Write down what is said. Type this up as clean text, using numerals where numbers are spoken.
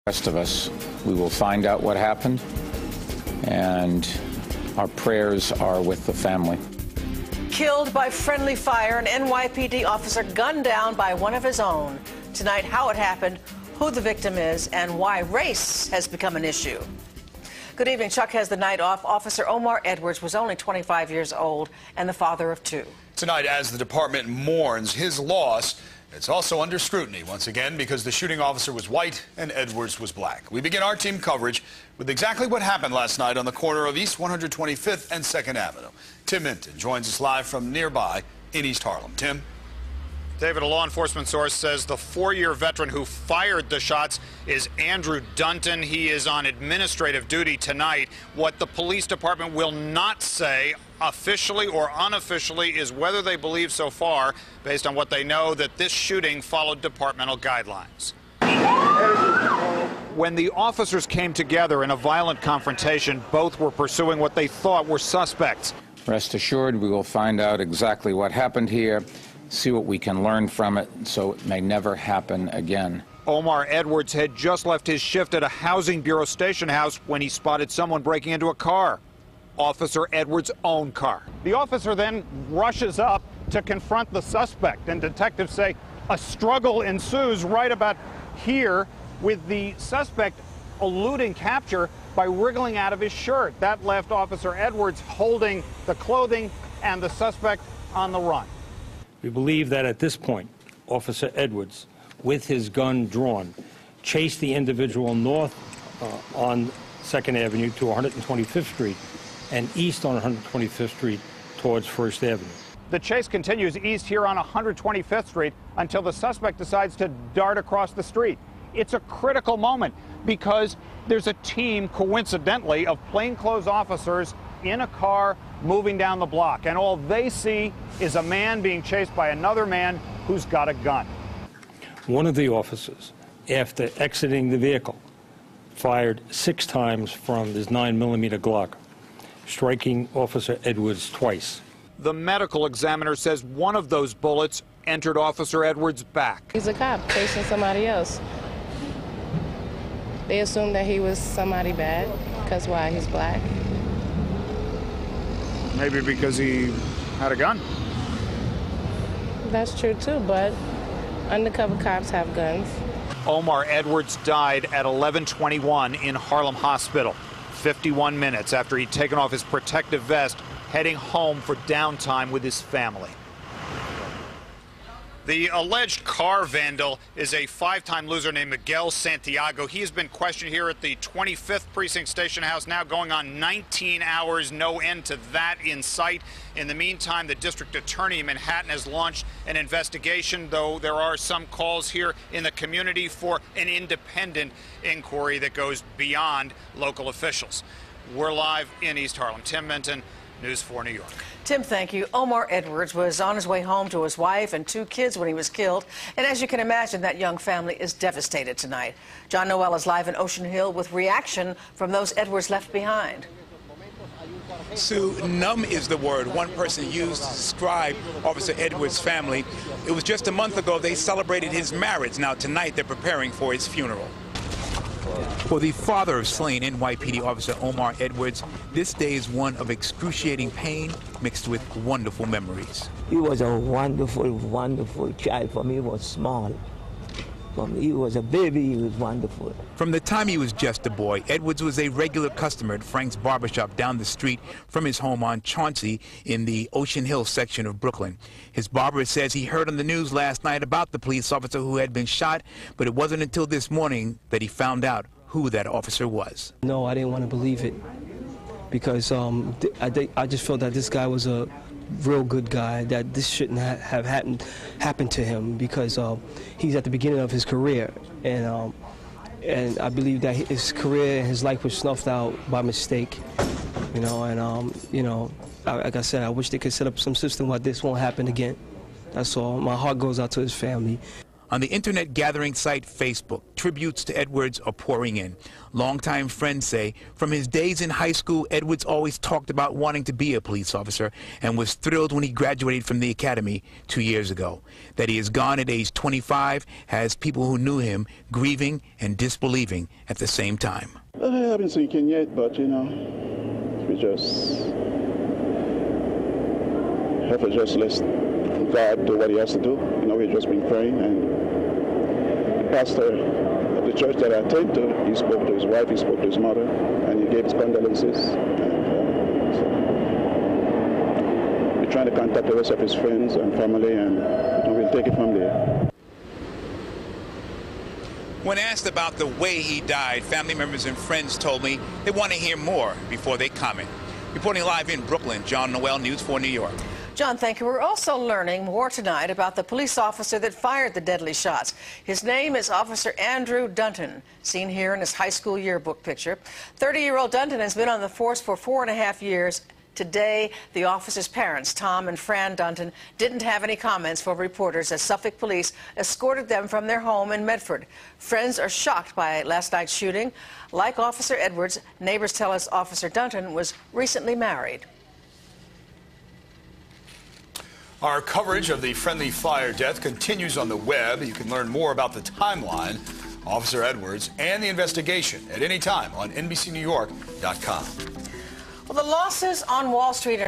Rest of us, we will find out what happened, and our prayers are with the family. Killed by friendly fire, an NYPD officer gunned down by one of his own. Tonight, how it happened, who the victim is, and why race has become an issue. Good evening. Chuck has the night off. Officer Omar Edwards was only 25 years old and the father of two. Tonight, as the department mourns his loss, it's also under scrutiny once again because the shooting officer was white and Edwards was black. We begin our team coverage with exactly what happened last night on the corner of East 125th and 2nd Avenue. Tim Minton joins us live from nearby in East Harlem. Tim? David, a law enforcement source says the 4-year veteran who fired the shots is Andrew Dunton. He is on administrative duty tonight. What the police department will not say, officially or unofficially, is whether they believe so far, based on what they know, that this shooting followed departmental guidelines. When the officers came together in a violent confrontation, both were pursuing what they thought were suspects. Rest assured, we will find out exactly what happened here, see what we can learn from it so it may never happen again. Omar Edwards had just left his shift at a housing bureau station house when he spotted someone breaking into a car. Officer Edwards' own car. The officer then rushes up to confront the suspect, and detectives say a struggle ensues right about here, with the suspect eluding capture by wriggling out of his shirt. That left Officer Edwards holding the clothing and the suspect on the run. We believe that at this point, Officer Edwards, with his gun drawn, chased the individual north on 2nd Avenue to 125th Street and east on 125th Street towards 1st Avenue. The chase continues east here on 125th Street until the suspect decides to dart across the street. It's a critical moment because there's a team, coincidentally, of plainclothes officers in a car moving down the block, and all they see is a man being chased by another man who's got a gun. One of the officers, after exiting the vehicle, fired 6 times from his 9mm Glock, striking Officer Edwards twice. The medical examiner says one of those bullets entered Officer Edwards' back. He's a cop chasing somebody else. They assumed that he was somebody bad because why? He's black. Maybe because he had a gun. That's true too, but undercover cops have guns. Omar Edwards died at 11:21 in Harlem Hospital, 51 minutes after he'd taken off his protective vest, heading home for downtime with his family. The alleged car vandal is a 5-time loser named Miguel Santiago. He has been questioned here at the 25th Precinct Station House, now going on 19 hours, no end to that in sight. In the meantime, the district attorney in Manhattan has launched an investigation, though there are some calls here in the community for an independent inquiry that goes beyond local officials. We're live in East Harlem. Tim Minton, News 4 New York. Tim, thank you. Omar Edwards was on his way home to his wife and 2 kids when he was killed. And as you can imagine, that young family is devastated tonight. John Noel is live in Ocean Hill with reaction from those Edwards left behind. Sue, numb is the word one person used to describe Officer Edwards' family. It was just a month ago they celebrated his marriage. Now tonight they're preparing for his funeral. For the father of slain NYPD Officer Omar Edwards, this day is one of excruciating pain mixed with wonderful memories. He was a wonderful, wonderful child. For me, he was small. For me, he was a baby. He was wonderful. From the time he was just a boy, Edwards was a regular customer at Frank's Barbershop down the street from his home on Chauncey in the Ocean Hill section of Brooklyn. His barber says he heard on the news last night about the police officer who had been shot, but it wasn't until this morning that he found out who that officer was. No, I didn't want to believe it because I just felt that this guy was a real good guy, that this shouldn't have happened to him because he's at the beginning of his career, and I believe that his career and his life was snuffed out by mistake, you know, and you know, like I said, I wish they could set up some system where this won't happen again. That's all. My heart goes out to his family. On the internet gathering site Facebook, tributes to Edwards are pouring in. Longtime friends say from his days in high school, Edwards always talked about wanting to be a police officer and was thrilled when he graduated from the academy 2 years ago. That he is gone at age 25 has people who knew him grieving and disbelieving at the same time. I haven't seen yet, but you know, we just have to just let God do what he has to do. You know, we've just been praying, and the pastor of the church that I attend to, he spoke to his wife, he spoke to his mother, and he gave his condolences. And, so we're trying to contact the rest of his friends and family, and we'll take it from there. When asked about the way he died, family members and friends told me they want to hear more before they comment. Reporting live in Brooklyn, John Noel, News 4 New York. John, thank you. We're also learning more tonight about the police officer that fired the deadly shots. His name is Officer Andrew Dunton, seen here in his high school yearbook picture. 30-year-old Dunton has been on the force for 4.5 years. Today, the officer's parents, Tom and Fran Dunton, didn't have any comments for reporters as Suffolk police escorted them from their home in Medford. Friends are shocked by last night's shooting. Like Officer Edwards, neighbors tell us Officer Dunton was recently married. Our coverage of the friendly fire death continues on the web. You can learn more about the timeline, Officer Edwards, and the investigation at any time on NBCNewYork.com. Well, the losses on Wall Street are